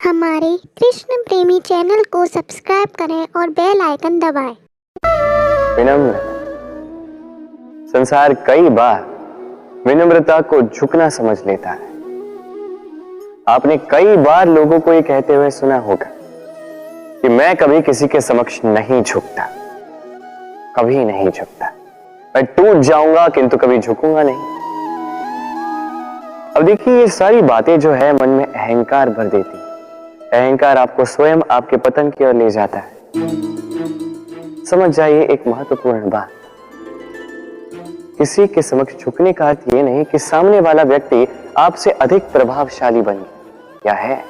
हमारे कृष्ण प्रेमी चैनल को सब्सक्राइब करें और बेल आइकन दबाएं। विनम्र संसार कई बार विनम्रता को झुकना समझ लेता है। आपने कई बार लोगों को ये कहते हुए सुना होगा कि मैं कभी किसी के समक्ष नहीं झुकता, कभी नहीं झुकता, मैं टूट जाऊंगा किंतु कभी झुकूंगा नहीं। अब देखिए, ये सारी बातें जो है मन में अहंकार भर देती है। अहंकार आपको स्वयं आपके पतन की ओर ले जाता है। समझ जाइए एक महत्वपूर्ण बात, किसी के समक्ष झुकने का अर्थ यह नहीं कि सामने वाला व्यक्ति आपसे अधिक प्रभावशाली बन गया या है।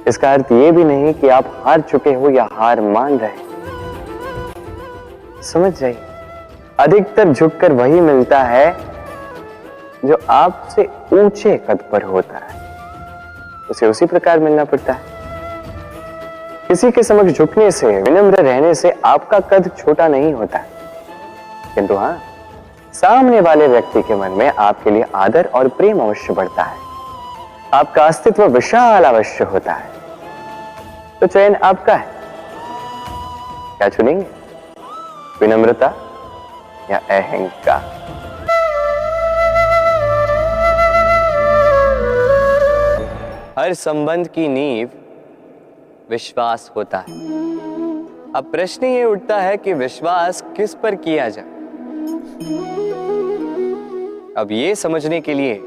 इसका अर्थ यह भी नहीं कि आप हार चुके हो या हार मान रहे। समझ जाइए, अधिकतर झुककर वही मिलता है जो आपसे ऊंचे कद पर होता है, उसे उसी प्रकार मिलना पड़ता है। किसी के समक्ष झुकने से, विनम्र रहने से आपका कद छोटा नहीं होता, किंतु हां, सामने वाले व्यक्ति के मन में आपके लिए आदर और प्रेम अवश्य बढ़ता है, आपका अस्तित्व विशाल अवश्य होता है। तो चयन आपका है, क्या चुनेंगे, विनम्रता या अहंकार? हर संबंध की नींव विश्वास होता है। अब प्रश्न ये उठता है कि विश्वास किस पर किया जाए। अब ये समझने के लिए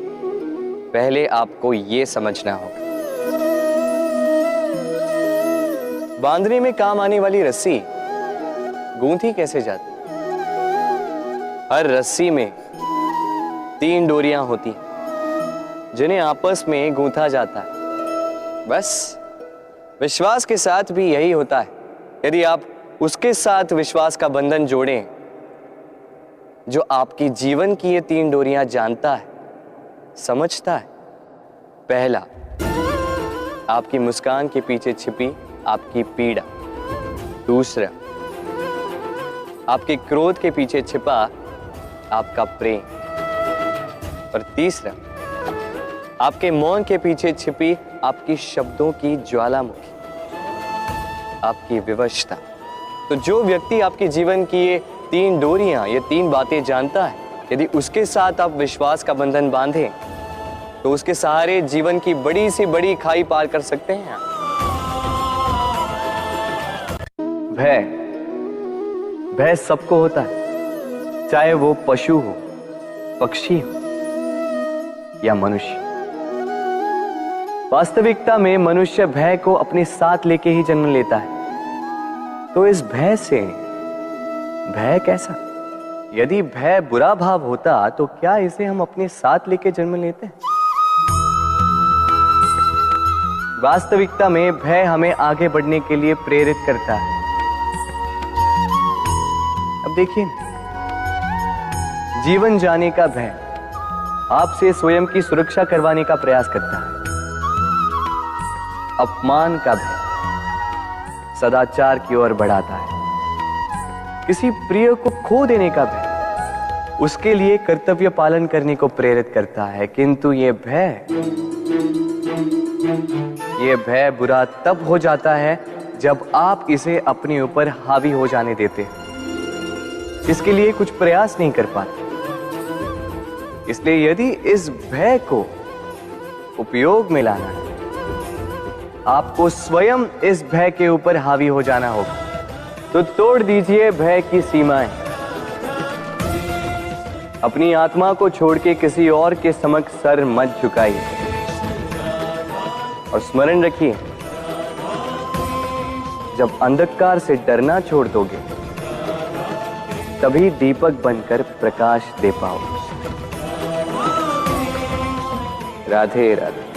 पहले आपको ये समझना होगा, बांधने में काम आने वाली रस्सी गूंथी कैसे जाती। हर रस्सी में 3 डोरियां होती हैं जिन्हें आपस में गूंथा जाता है। बस विश्वास के साथ भी यही होता है। यदि आप उसके साथ विश्वास का बंधन जोड़ें जो आपकी जीवन की ये 3 डोरियां जानता है, समझता है। पहला, आपकी मुस्कान के पीछे छिपी आपकी पीड़ा। दूसरा, आपके क्रोध के पीछे छिपा आपका प्रेम। और तीसरा, आपके मौन के पीछे छिपी आपकी शब्दों की ज्वालामुखी, आपकी विवशता। तो जो व्यक्ति आपके जीवन की ये 3 डोरियां, ये 3 बातें जानता है, यदि उसके साथ आप विश्वास का बंधन बांधें तो उसके सहारे जीवन की बड़ी से बड़ी खाई पार कर सकते हैं। भय सबको होता है, चाहे वो पशु हो, पक्षी हो या मनुष्य। वास्तविकता में मनुष्य भय को अपने साथ लेके ही जन्म लेता है। तो इस भय से, भय कैसा? यदि भय बुरा भाव होता तो क्या इसे हम अपने साथ लेके जन्म लेते हैं? वास्तविकता में भय हमें आगे बढ़ने के लिए प्रेरित करता है। अब देखिए, जीवन जाने का भय आपसे स्वयं की सुरक्षा करवाने का प्रयास करता है। अपमान का भय सदाचार की ओर बढ़ाता है। किसी प्रिय को खो देने का भय उसके लिए कर्तव्य पालन करने को प्रेरित करता है। किंतु ये भय बुरा तब हो जाता है जब आप इसे अपने ऊपर हावी हो जाने देते हैं, इसके लिए कुछ प्रयास नहीं कर पाते। इसलिए यदि इस भय को उपयोग में लाना है, आपको स्वयं इस भय के ऊपर हावी हो जाना होगा। तो तोड़ दीजिए भय की सीमाएं। अपनी आत्मा को छोड़ के किसी और के समक्ष सर मत झुकाइए और स्मरण रखिए, जब अंधकार से डरना छोड़ दोगे तभी दीपक बनकर प्रकाश दे पाओगे। राधे राधे।